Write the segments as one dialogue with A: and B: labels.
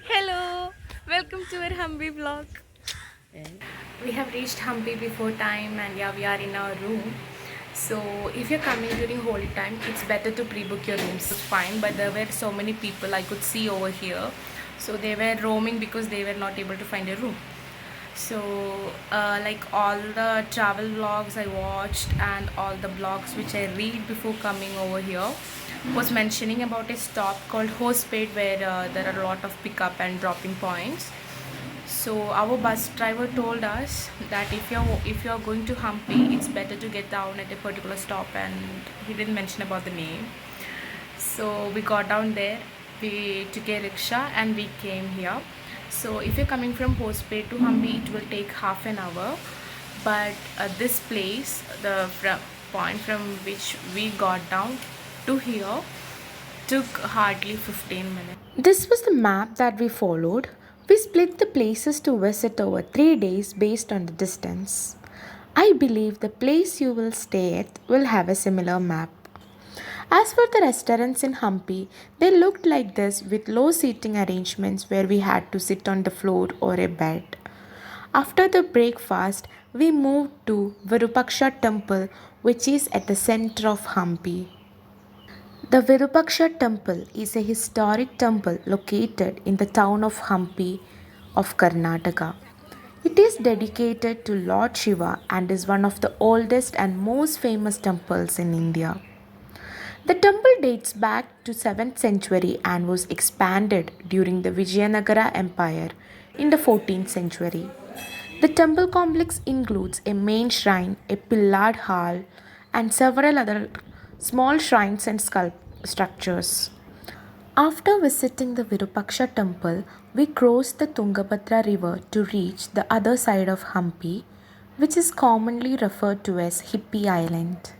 A: Hello, welcome to our Hampi vlog. We have reached Hampi before time, and yeah, we are in our room. So if you're coming during Holi time, it's better to pre-book your rooms. It's fine, but there were so many people I could see over here, so they were roaming because they were not able to find a room. So like all the travel vlogs I watched and all the blogs which I read before coming over here was mentioning about a stop called Hospate, where there are a lot of pickup and dropping points. So our bus driver told us that if you're going to Hampi, it's better to get down at a particular stop, and he didn't mention about the name. So we got down there, we took a rickshaw and we came here. So if you're coming from Hospate to Hampi, it will take half an hour, but this place, the point from which we got down to here, took hardly 15 minutes.
B: This was the map that we followed. We split the places to visit over 3 days based on the distance. I believe the place you will stay at will have a similar map. As for the restaurants in Hampi, they looked like this with low seating arrangements where we had to sit on the floor or a bed. After the breakfast, we moved to Virupaksha Temple, which is at the center of Hampi. The Virupaksha Temple is a historic temple located in the town of Hampi of Karnataka. It is dedicated to Lord Shiva and is one of the oldest and most famous temples in India. The temple dates back to 7th century and was expanded during the Vijayanagara Empire in the 14th century. The temple complex includes a main shrine, a pillared hall, and several other small shrines and structures. After visiting the Virupaksha temple, we crossed the Tungabhadra river to reach the other side of Hampi, which is commonly referred to as Hippie Island.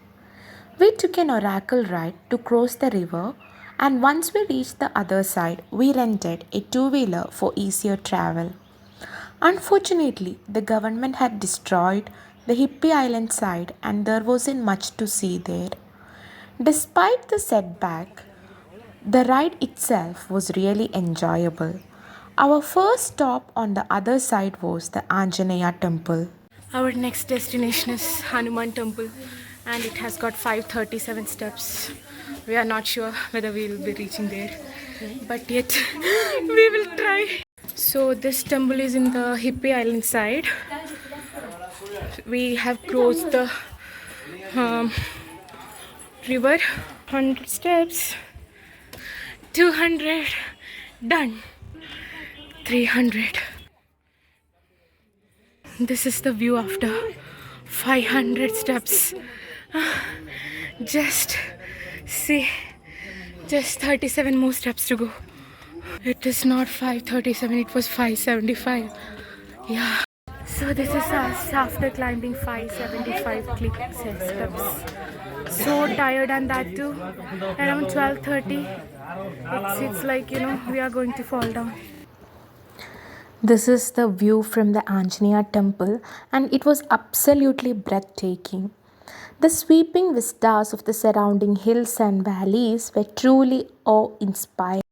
B: We took an oracle ride to cross the river, and once we reached the other side, we rented a two-wheeler for easier travel. Unfortunately, the government had destroyed the Hippie Island side and there wasn't much to see there. Despite the setback, the ride itself was really enjoyable. Our first stop on the other side was the Anjaneya Temple.
A: Our next destination is Hanuman Temple, and it has got 537 steps. We are not sure whether we will be reaching there, but yet we will try. So this temple is in the Hippie Island side. We have crossed the river. 100 steps, 200, done. 300. This is the view after 500 steps. Just see, just 37 more steps to go. It is not 537, it was 575. Yeah. So this is us after climbing 575 steps. So tired, and that too around 12:30. It's like, we are going to fall down.
B: This is the view from the Anjaneya temple, and it was absolutely breathtaking. The sweeping vistas of the surrounding hills and valleys were truly awe-inspiring.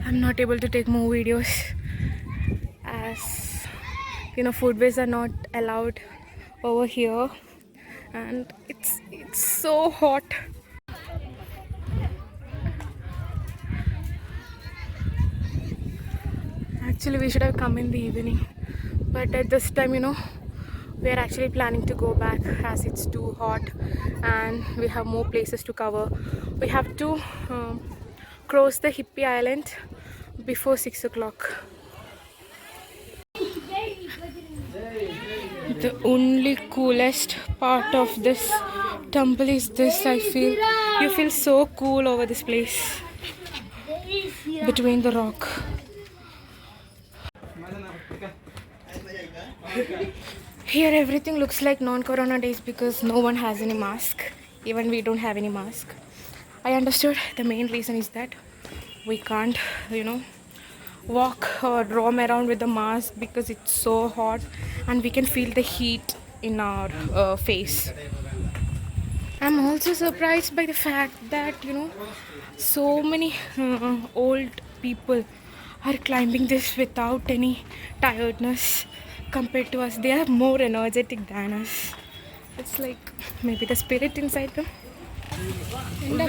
A: I'm not able to take more videos as foodways are not allowed over here, and it's so hot. Actually, we should have come in the evening, but at this time, we are actually planning to go back as it's too hot and we have more places to cover. We have to cross the Hippie Island before 6 o'clock. The only coolest part of this temple is this. I feel you feel so cool over this place between the rock. Here everything looks like non-corona days because no one has any mask. Even we don't have any mask. I understood the main reason is that we can't, walk or roam around with the mask because it's so hot and we can feel the heat in our face. I'm also surprised by the fact that so many old people are climbing this without any tiredness compared to us. They are more energetic than us. It's like maybe the spirit inside them.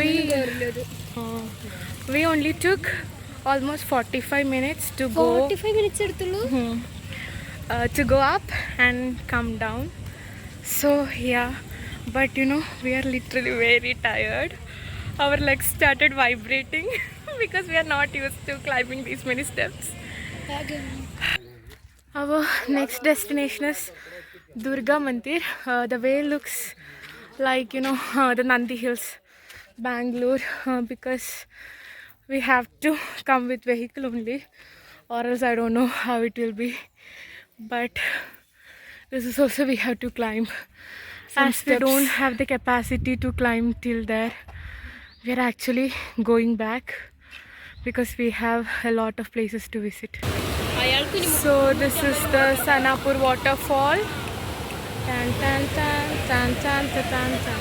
A: We uh, we only took almost 45 minutes to go
C: 45 minutes എടുത്തുള്ളൂ
A: to go up and come down. So yeah, but we are literally very tired. Our legs started vibrating because we are not used to climbing these many steps. Our next destination is Durga Mandir. The way looks like the Nandi Hills, Bangalore, because we have to come with vehicle only, or else I don't know how it will be. But this is also we have to climb. As we don't have the capacity to climb till there, we are actually going back because we have a lot of places to visit. So this is the Senapur Waterfall. Tan, tan, tan, tan, tan, tan, tan, tan.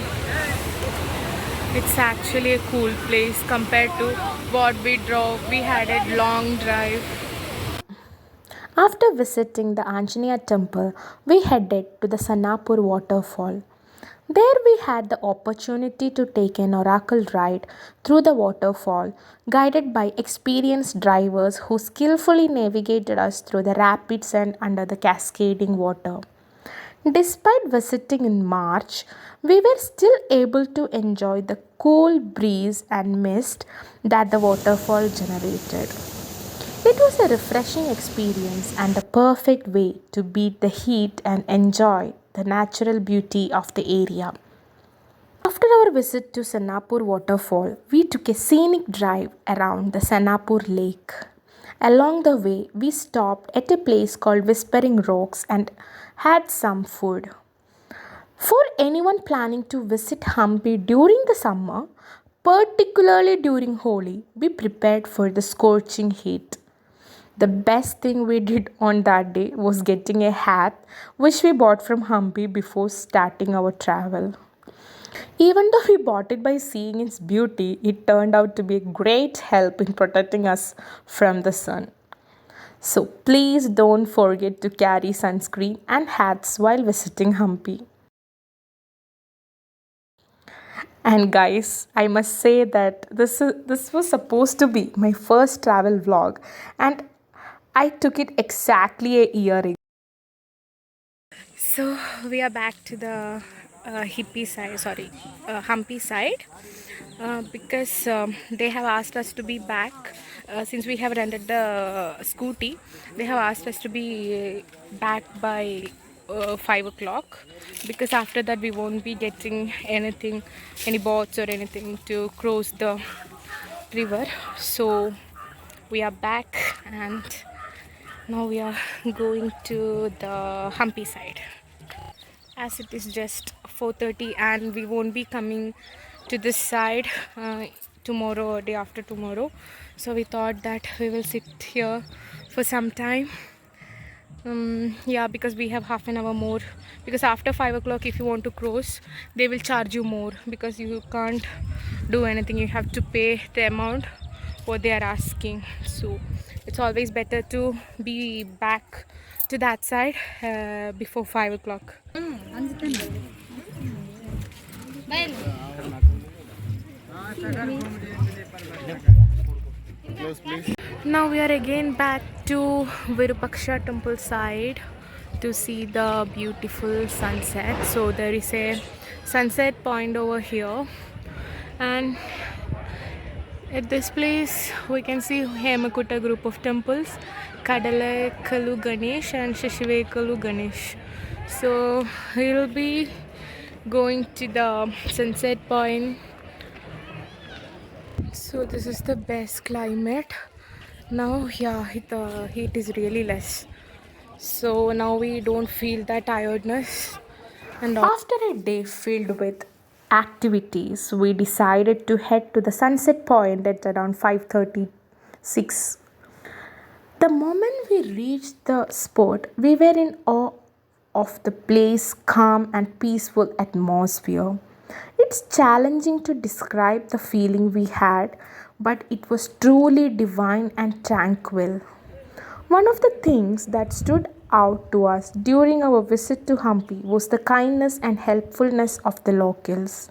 A: It's actually a cool place compared to what we drove. We had a long drive.
B: After visiting the Anjaneya temple, we headed to the Senapur waterfall. There we had the opportunity to take an oracle ride through the waterfall, guided by experienced drivers who skillfully navigated us through the rapids and under the cascading water. Despite visiting in March, we were still able to enjoy the cool breeze and mist that the waterfall generated. It was a refreshing experience and a perfect way to beat the heat and enjoy the natural beauty of the area. After our visit to Senapur waterfall, we took a scenic drive around the Senapur lake. Along the way, we stopped at a place called Whispering Rocks and had some food. For anyone planning to visit Hampi during the summer, particularly during Holi, be prepared for the scorching heat. The best thing we did on that day was getting a hat which we bought from Hampi before starting our travel. Even though we bought it by seeing its beauty, it turned out to be a great help in protecting us from the sun. So please don't forget to carry sunscreen and hats while visiting Hampi. And guys, I must say that this was supposed to be my first travel vlog, and I took it exactly a year ago.
A: So we are back to the Hampi side, because they have asked us to be back since we have rented the scooty. They have asked us to be back by 5 o'clock, because after that we won't be getting any boats or anything to cross the river. So we are back, and now we are going to the Hampi side, as it is just 4:30 and we won't be coming to this side tomorrow or day after tomorrow. So we thought that we will sit here for some time. Yeah, because we have half an hour more, because after 5 o'clock if you want to cross they will charge you more, because you can't do anything, you have to pay the amount what they are asking. So it's always better to be back to that side before 5 o'clock. Now we are again back to Virupaksha Temple side to see the beautiful sunset. So there is a sunset point over here, and at this place we can see Hemakuta group of temples, Kadalakalu Ganesh and Shashivekalu Ganesh. So we will be going to the sunset point. So this is the best climate now. Yeah, the heat is really less, so now we don't feel that tiredness and all.
B: After a day filled with activities, we decided to head to the sunset point at around 5:36. The moment we reached the spot, we were in awe of the place calm and peaceful atmosphere. It's challenging to describe the feeling we had, but it was truly divine and tranquil. One of the things that stood out to us during our visit to Hampi was the kindness and helpfulness of the locals.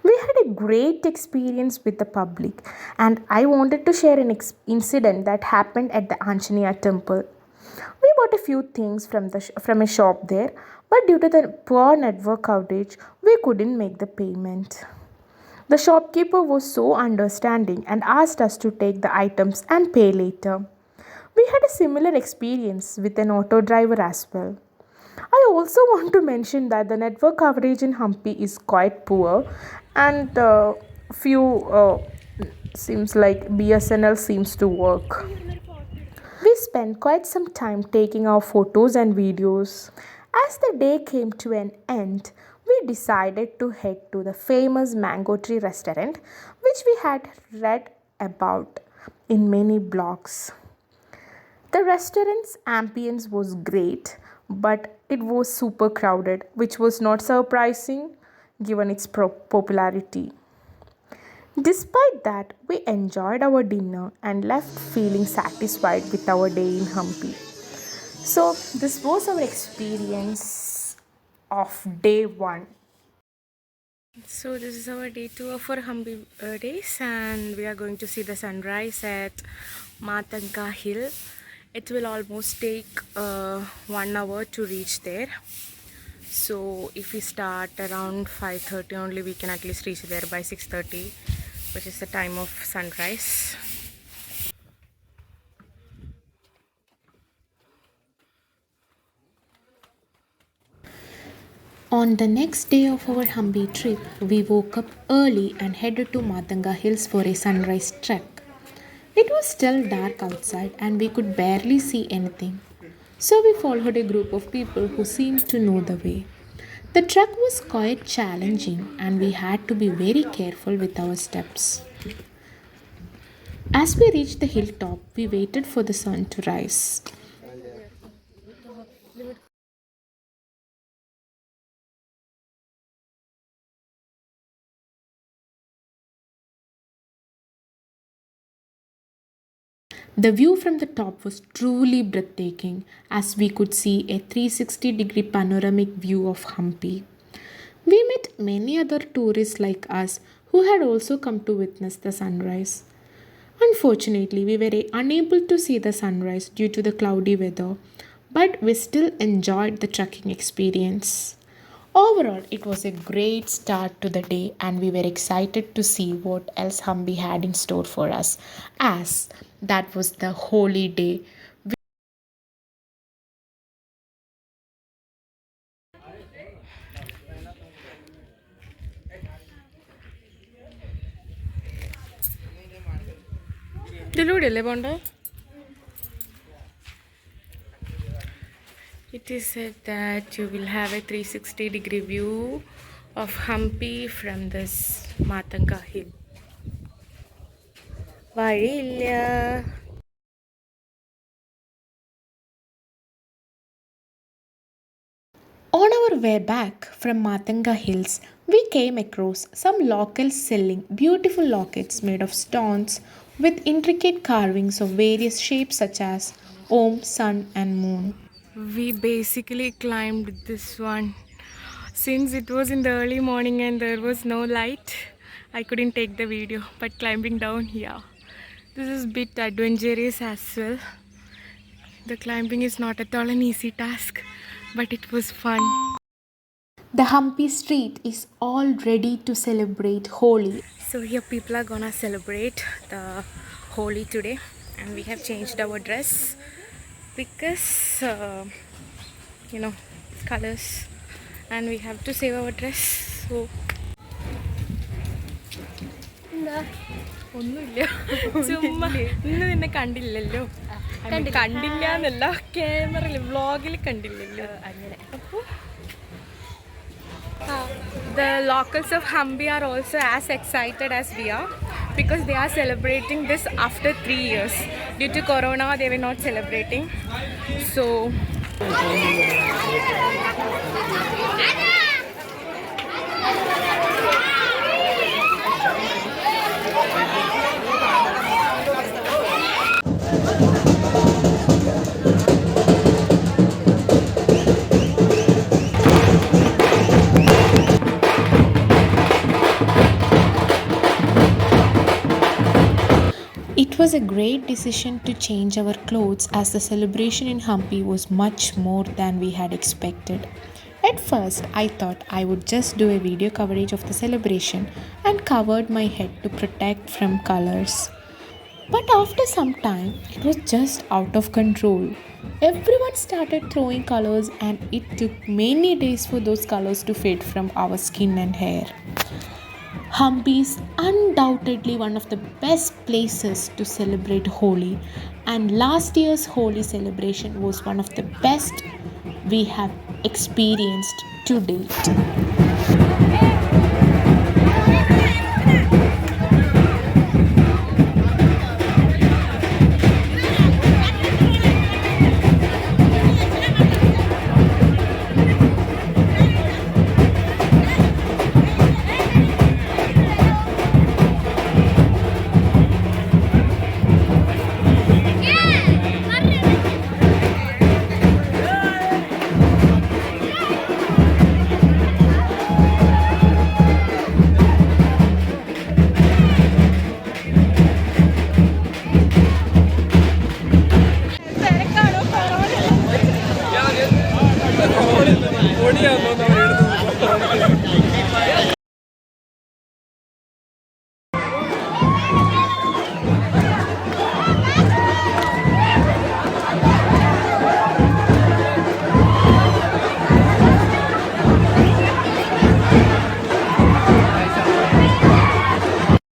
B: We had a great experience with the public, and I wanted to share an incident that happened at the Anjaneya temple. We bought a few things from a shop there, but due to the poor network coverage, we couldn't make the payment. The shopkeeper was so understanding and asked us to take the items and pay later. We had a similar experience with an auto driver as well. I also want to mention that the network coverage in Hampi is quite poor, and few seems like BSNL seems to work. We spent quite some time taking our photos and videos. As the day came to an end, we decided to head to the famous Mango Tree restaurant, which we had read about in many blogs. The restaurant's ambience was great, but it was super crowded, which was not surprising given its popularity. Despite that, we enjoyed our dinner and left feeling satisfied with our day in Hampi. So, this was our experience of day one.
A: So this is our day 2 of our Hampi days, and we are going to see the sunrise at Matanga Hill. It will almost take 1 hour to reach there. So if we start around 5:30 only, we can at least reach there by 6:30, which is the time of sunrise.
B: On the next day of our Hampi trip, we woke up early and headed to Matanga Hills for a sunrise trek. It was still dark outside and we could barely see anything. So we followed a group of people who seemed to know the way. The trek was quite challenging and we had to be very careful with our steps. As we reached the hilltop, we waited for the sun to rise. The view from the top was truly breathtaking as we could see a 360-degree panoramic view of Hampi. We met many other tourists like us who had also come to witness the sunrise. Unfortunately, we were unable to see the sunrise due to the cloudy weather, but we still enjoyed the trekking experience. Overall, it was a great start to the day, and we were excited to see what else Hampi had in store for us, as that was the Holi day.
A: It is said that you will have a 360-degree view of Hampi from this Matanga hill. Varilla.
B: On our way back from Matanga Hills, we came across some locals selling beautiful lockets made of stones with intricate carvings of various shapes such as Om, Sun, and Moon.
A: We basically climbed this one. Since it was in the early morning and there was no light, I couldn't take the video. But climbing down, yeah, this is a bit adventurous as well. The climbing is not at all an easy task, but it was fun.
B: The Hampi street is all ready to celebrate Holi.
A: So here people are gonna celebrate the Holi today, and we have changed our dress because colors, and we have to save our dress. So ഒന്നുമില്ല ചുമ്മാ ഇന്ന് നിന്നെ കണ്ടില്ലല്ലോ കണ്ടില്ല എന്നല്ല ക്യാമറയിൽ വ്ളോഗിൽ കണ്ടില്ലല്ലോ അങ്ങനെ അപ്പോൾ the locals of Hampi are also as excited as we are because they are celebrating this after 3 years. Due to corona they were not celebrating, so
B: It was a great decision to change our clothes as the celebration in Hampi was much more than we had expected. At first, I thought I would just do a video coverage of the celebration and covered my head to protect from colors. But after some time, it was just out of control. Everyone started throwing colors, and it took many days for those colors to fade from our skin and hair. Hampi is undoubtedly one of the best places to celebrate Holi, and last year's Holi celebration was one of the best we have experienced to date.